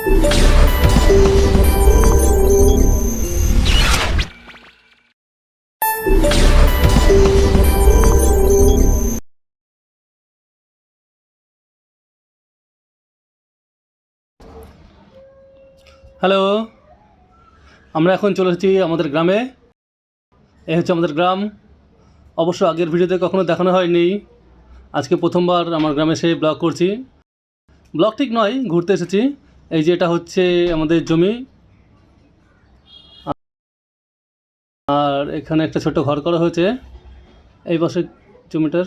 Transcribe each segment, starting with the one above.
Hello, আমরা এখন চলে এসেছি আমাদের গ্রামে। এই হচ্ছে আমাদের গ্রাম। অবশ্য আগের ভিডিওতে কখনো দেখানো হয়নি, আজকে প্রথমবার আমার গ্রামে এসে ব্লগ করছি। ব্লগ ঠিক নয়, ঘুরতে এসেছি। এই যে এটা হচ্ছে আমাদের জমি, আর এখানে একটা ছোট্ট ঘর করা হয়েছে। এই পাশে জমিটার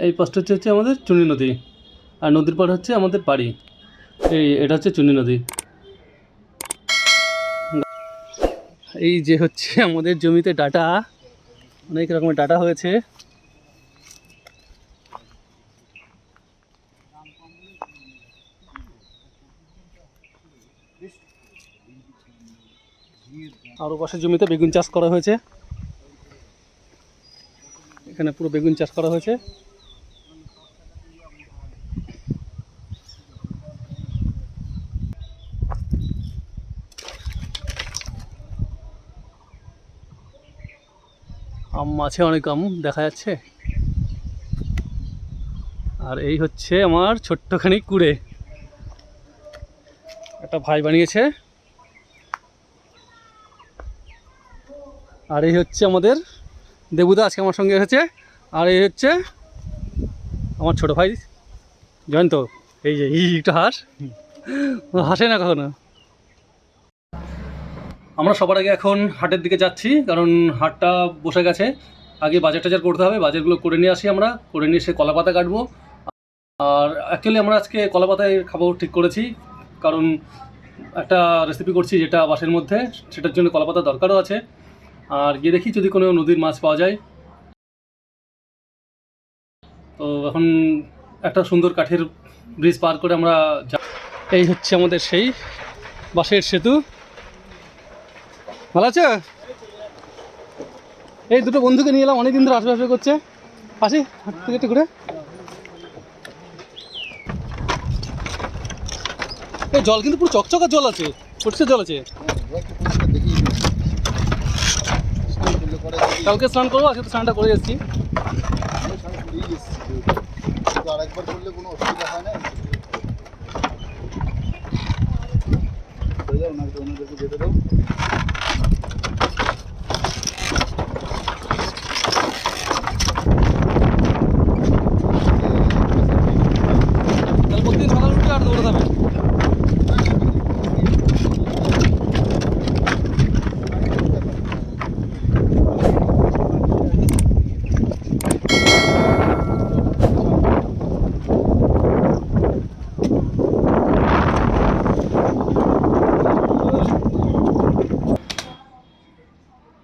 এই পাশটা হচ্ছে আমাদের চুনি নদী, আর নদীর পাড় হচ্ছে আমাদের বাড়ি। এটা হচ্ছে চুনি নদী। এই যে হচ্ছে আমাদের জমিতে ডাটা, অনেক রকমের ডাটা হয়েছে। আর পাশের জমিতে বেগুন চাষ করা হয়েছে। এখানে পুরো বেগুন চাষ করা হয়েছে। আম আছে, অনেক আম দেখা যাচ্ছে। আর এই হচ্ছে আমার ছোট্টখানি কুড়ে, একটা ভাই বানিয়েছে। আর এই হচ্ছে আমাদের দেবুদা, আজকে আমার সঙ্গে এসেছে। আর এই হচ্ছে আমার ছোট ভাই জয়ন্ত। এই যে একটু হাসে না কখনো। আমরা সবার আগে এখন হাটের দিকে যাচ্ছি, কারণ হাটটা বসে গেছে। আগে বাজার টাজার করতে হবে, বাজারগুলো করে নিয়ে আসি। আমরা করে নিয়ে এসে কলা পাতা কাটবো। আর অ্যাকচুয়ালি আমরা আজকে কলা পাতায় খাবো ঠিক করেছি, কারণ একটা রেসিপি করছি যেটা বাসের মধ্যে, সেটার জন্য কলা পাতা দরকারও আছে। আর গিয়ে দেখি যদি কোনো নদীর মাছ পাওয়া যায়। তো এখন একটা সুন্দর কাঠের ব্রিজ পার করে আমরা এই হচ্ছে আমাদের সেই বাঁশের সেতু। ভালো আছে? এই দুটো বন্ধুকে নিয়ে এলাম, অনেকদিন ধরে আসবে করছে। আসি হাট থেকে একটু ঘুরে। এই জল কিন্তু পুরো চকচকা জল আছে, পরিষ্কার জল আছে। কালকে স্নান করবো, আজকে তো স্নানটা করে এসেছি। আরেকবার করলে কোনো অসুবিধা হয় না। ওনাদেরকে যেতে দাও। প্রতিদিন সকাল উঠে আর দৌড়াতে হবে।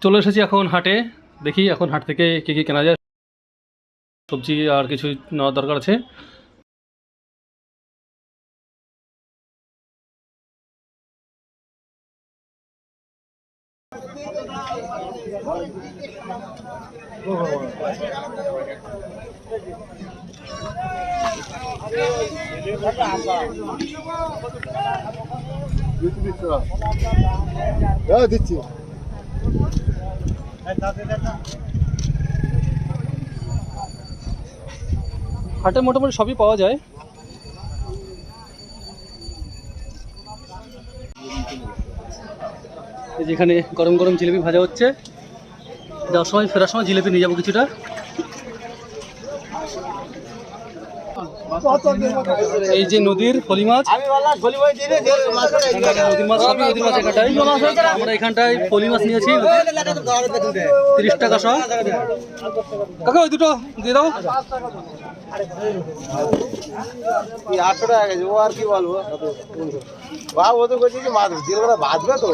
চলে এসেছি এখন হাটে। দেখি এখন হাট থেকে কী কী কেনা যায়। সবজি আর কিছু নেওয়ার দরকার আছে। দিচ্ছি। হাটে মোটামুটি সবই পাওয়া যায়। যেখানে গরম গরম জিলিপি ভাজা হচ্ছে, যাওয়ার সময় ফেরার সময় জিলিপি নিয়ে যাবো কিছুটা। এই যে নদীর ফলি মাছ, নদীর মাছ সবই নদীর মাছ। এখানটায় আমরা এখানটায় ফলি মাছ নিয়েছি 30 টাকা সহ। কাকা ওই দুটো দিয়ে দাও। 800 টাকা গেছে, ও আর কি বলবো বাবা, ও তো বলছি যে মাছ দিয়ে বাঁধবে তো।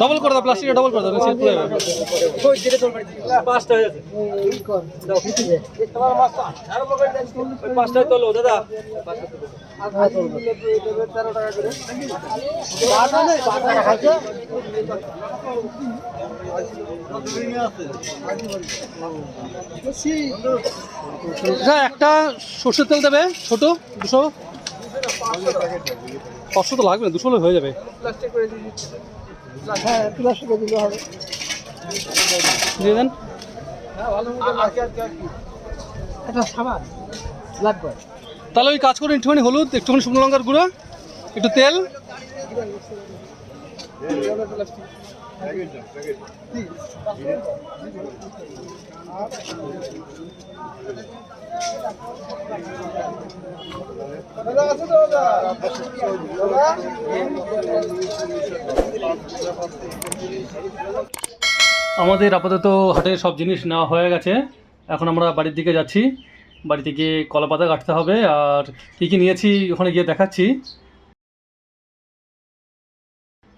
ডবল করে দাও, প্লাস্টিকটা ডবল করে দাও। পাঁচটায় তোলো দাদা। একটা সর্ষের তেল দেবে ছোট 200। 500 তো লাগবে না, 200 হলে হয়ে যাবে। হ্যাঁ প্লাস্টিকে দিলে হবে। দিয়ে দেন। এটা সাবান লাগবে। তাহলে ওই কাজ করুন, একটুখানি হলুদ, একটুখানি শুকনো লঙ্কার গুঁড়ো, একটু তেল। আমাদের আপাতত হাটের সব জিনিস নেওয়া হয়ে গেছে। এখন আমরা বাড়ির দিকে যাচ্ছি। বাড়িতে গিয়ে কলা পাতা কাটতে হবে, আর কী কী নিয়েছি ওখানে গিয়ে দেখাচ্ছি।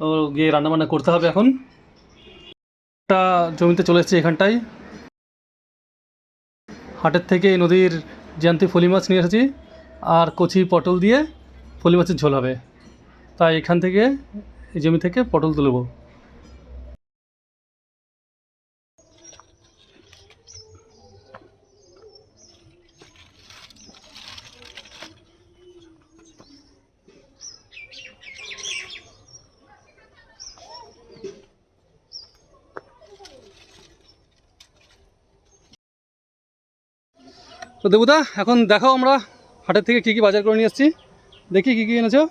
ও গিয়ে রান্নাবান্না করতে হবে। এখন একটা জমিতে চলে এসেছি এখানটায়। হাটের থেকে নদীর জ্যান্ত ফলি মাছ নিয়ে এসেছি, আর কচি পটল দিয়ে ফলি মাছের ঝোল হবে। তাই এখান থেকে, এই জমি থেকে পটল তুলব। তো দেবুদা, এখন দেখো আমরা হাটের থেকে কী কী বাজার করে নিয়ে এসেছি। দেখি কী কী এনেছো।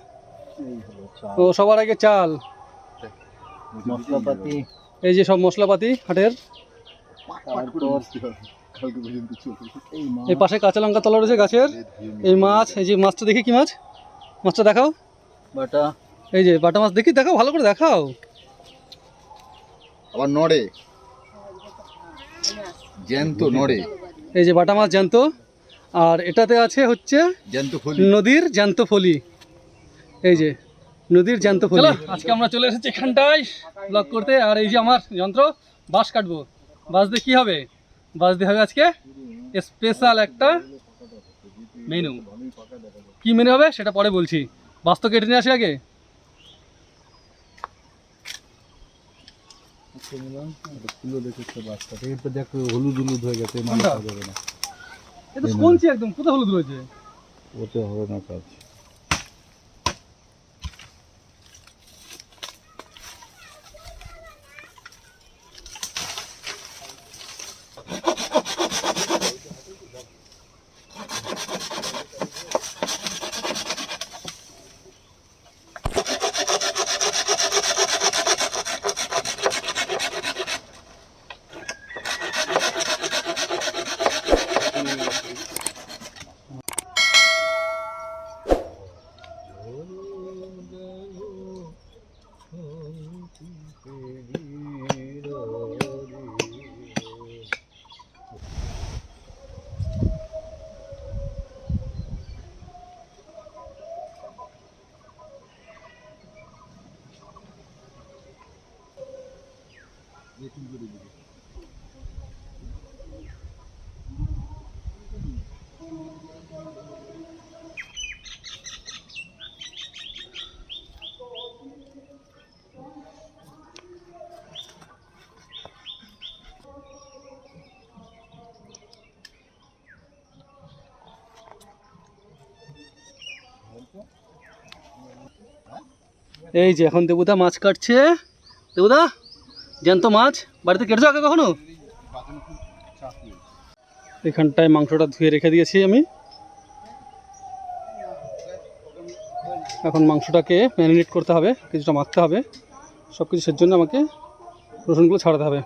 ও সবার আগে চাল, মশলাপাতি, এই যে সব মশলাপাতি হাটের। এই পাশে কাঁচা লঙ্কা তলা রয়েছে গাছের। এই মাছ, এই যে মাছটা দেখি কি মাছ, মাছটা দেখাও। বাটা, এই যে বাটা মাছ দেখি, দেখাও ভালো করে দেখাও। আবার নড়ে, জ্যান্ত নড়ে। এই যে বাটা মাছ জ্যান্ত, আর এটাতে আছে হচ্ছে জ্যান্ত ফলি, নদীর জ্যান্ত ফলি। এই যে নদীর জ্যান্ত ফলি। আজকে আমরা চলে এসেছি এখানটায় ব্লগ করতে। আর এই যে আমার যন্ত্র, বাঁশ কাটবো। বাঁশ দিয়ে কী হবে? বাঁশ দিয়ে হবে আজকে স্পেশাল একটা মেনু। কি মেনু হবে সেটা পরে বলছি, বাঁশ তো কেটে নিয়ে আসি আগে। হলুদ হলুদ হয়ে গেছে, এটা শুনছি একদম, কোথায় হলুদ রয়েছে? ওতে হবে না কাজ। এই যে এখন দেবুদা মাছ কাটছে। দেবুদা, জ্যান্ত মাছ বাড়িতে কেটেছো আগে কখনো? এখানটায় মাংসটা ধুয়ে রেখে দিয়েছি আমি। এখন মাংসটাকে ম্যারিনেট করতে হবে, কিছুটা মাখতে হবে। সব কিছু সের জন্য আমাকে রসুনগুলো ছাড়াতে হবে।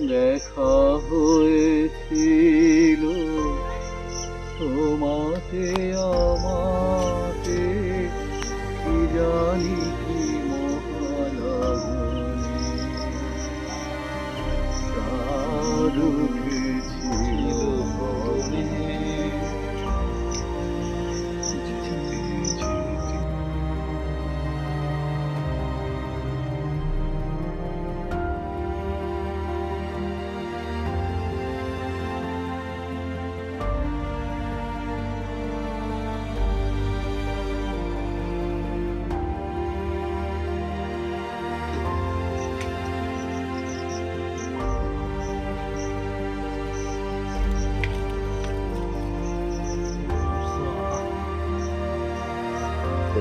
দেখা হয়েছিল তোমাতে আমাতে, কি জানি কি মহালাগনে চাঁদ উঠেছিল বনে।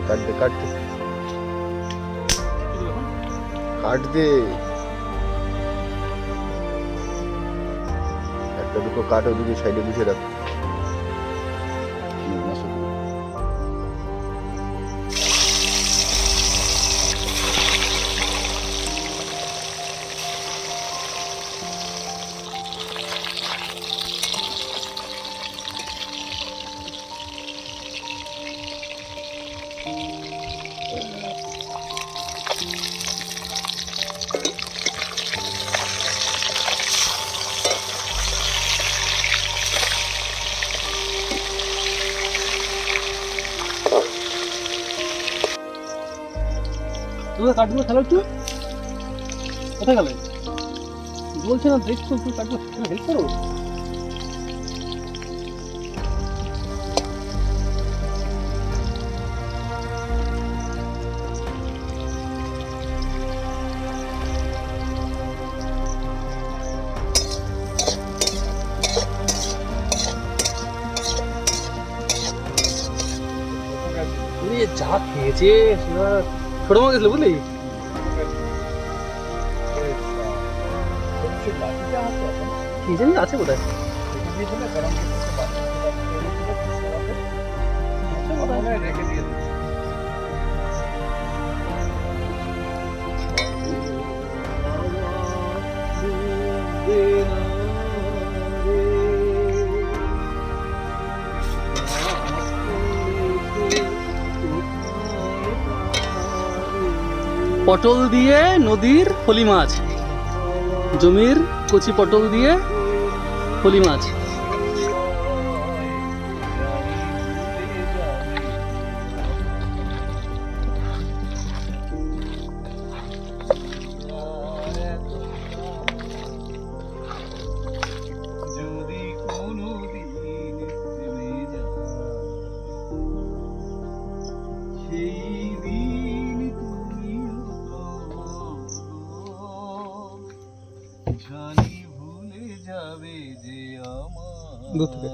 কাট দে কাট দে কাট দে, একটা দুটো কাট ওদিকে সাইডে গুছিয়ে রাখ। তোমরা কাটগুলো খেলো একটু, কোথায় গেলে বলছে না দেখছো, একটু কাটগুলো হেল্প করো। যা খেয়েছে ছোট মা গেছিল বুঝলি, কি জানি আছে কোথায়। রেখে দিয়ে পটল দিয়ে নদীর ফলি মাছ, জমির কচি পটল দিয়ে ফলি মাছ।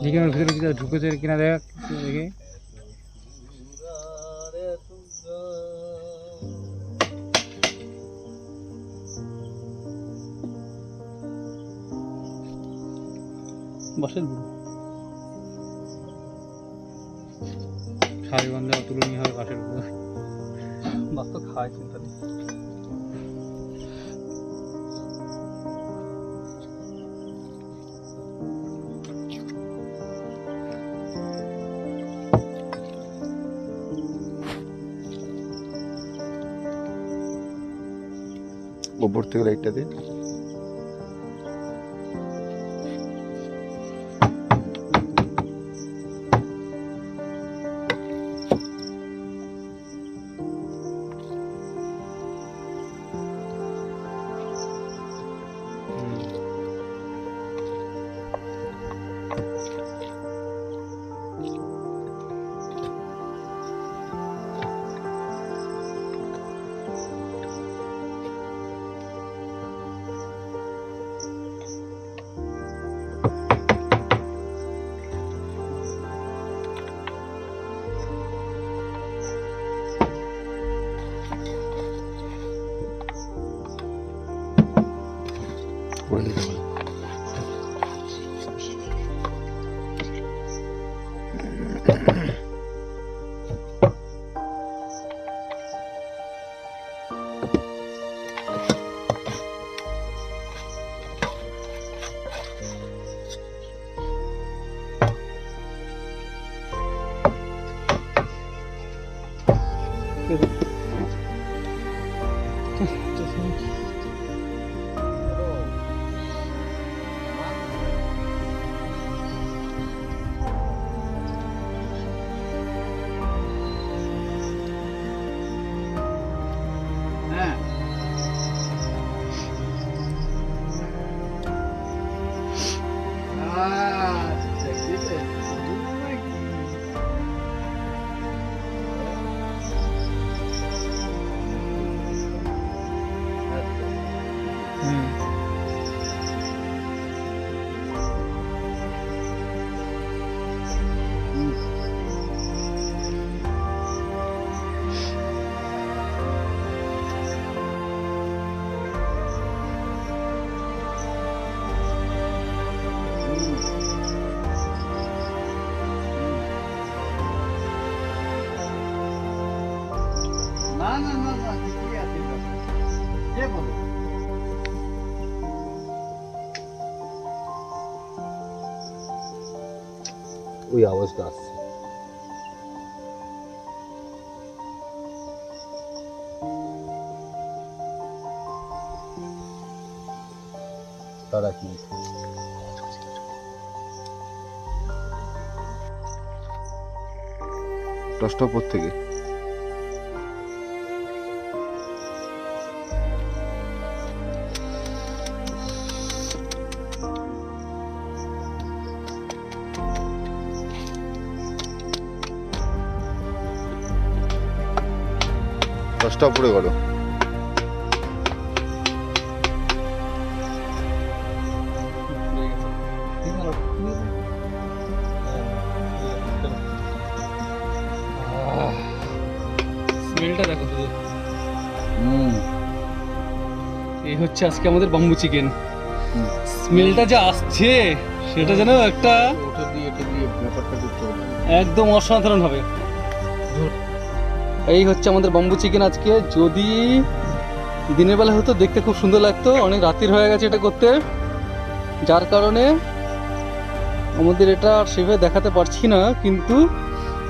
যেখানে ভিতরে ঢুকেছে কিনা দেখ দেখে। বাসের শাড়ি গন্ধে অতুলনীয় হবে বাসের উপর। বাস তো খায় চিন্তা নেই। উপর থেকে লাইটটা দে। ওই আওয়াজটা আসছে। তারা কি 10টা উপর থেকে উপরে গেল। স্মেলটা দেখো শুধু। এই হচ্ছে আজকে আমাদের বাম্বু চিকেন। স্মেলটা যে আসছে সেটা যেন একটা একদম অসাধারণ হবে। এই হচ্ছে আমাদের বাম্বু চিকেন আজকে। যদি দিনের বেলা হতো দেখতে খুব সুন্দর লাগতো, অনেক রাত্রির হয়ে গেছে এটা করতে, যার কারণে আমাদের এটা সেভাবে দেখাতে পারছি না, কিন্তু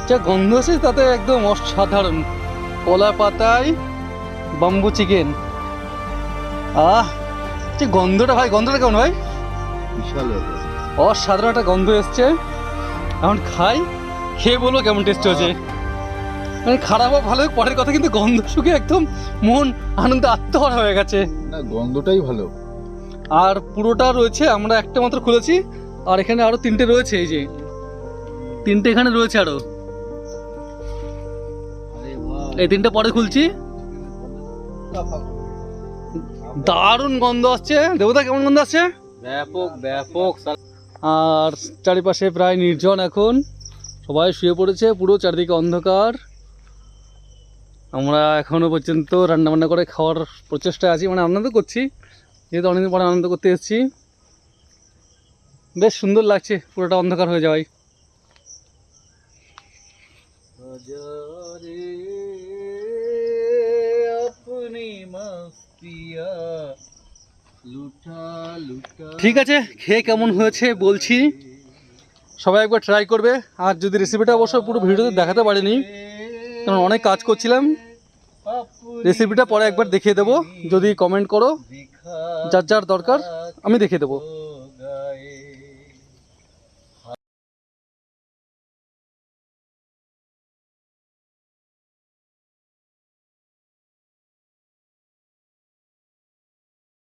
যা গন্ধ আছে তাতে একদম অসাধারণ। কলা পাতায় বাম্বু চিকেন, যে গন্ধটা ভাই, গন্ধটা কেমন ভাই? বিশাল অসাধারণ একটা গন্ধ এসছে। এখন খাই, খেয়ে বলবো কেমন টেস্ট হয়েছে। মানে খারাপ হোক ভালো হোক পরের কথা, কিন্তু গন্ধ শুকে একদম মন আনন্দে আত্মহারা হয়ে গেছে। না, গন্ধটাই ভালো। আর পুরোটা রয়েছে, আমরা একটা মাত্র খুলেছি, আর এখানে আরো 3টে রয়েছে। এই যে 3টে এখানে রয়েছে আরো, এই 3টে পরে খুলছি। দারুণ গন্ধ আসছে। দেবতা কেমন গন্ধ আসছে? ব্যাপক ব্যাপক। আর চারিপাশে প্রায় নির্জন, এখন সবাই শুয়ে পড়েছে, পুরো চারিদিকে অন্ধকার। আমরা এখনো পর্যন্ত রান্নাবান্না করে খাওয়ার প্রচেষ্টায় আছি, মানে আনন্দ করছি, যেহেতু অনেকদিন পরে আনন্দ করতে এসেছি। বেশ সুন্দর লাগছে পুরোটা অন্ধকার হয়ে যাওয়ায়। ঠিক আছে, খেয়ে কেমন হয়েছে বলছি, সবাই একবার ট্রাই করবে। আর যদি রেসিপিটা অবশ্য পুরো ভিডিওতে দেখাতে পারিনি, কারণ অনেক কাজ করছিলাম, রেসিপিটা পরে একবার দেখিয়ে দেবো। যদি কমেন্ট করো, যার যার দরকার আমি দেখিয়ে দেবো।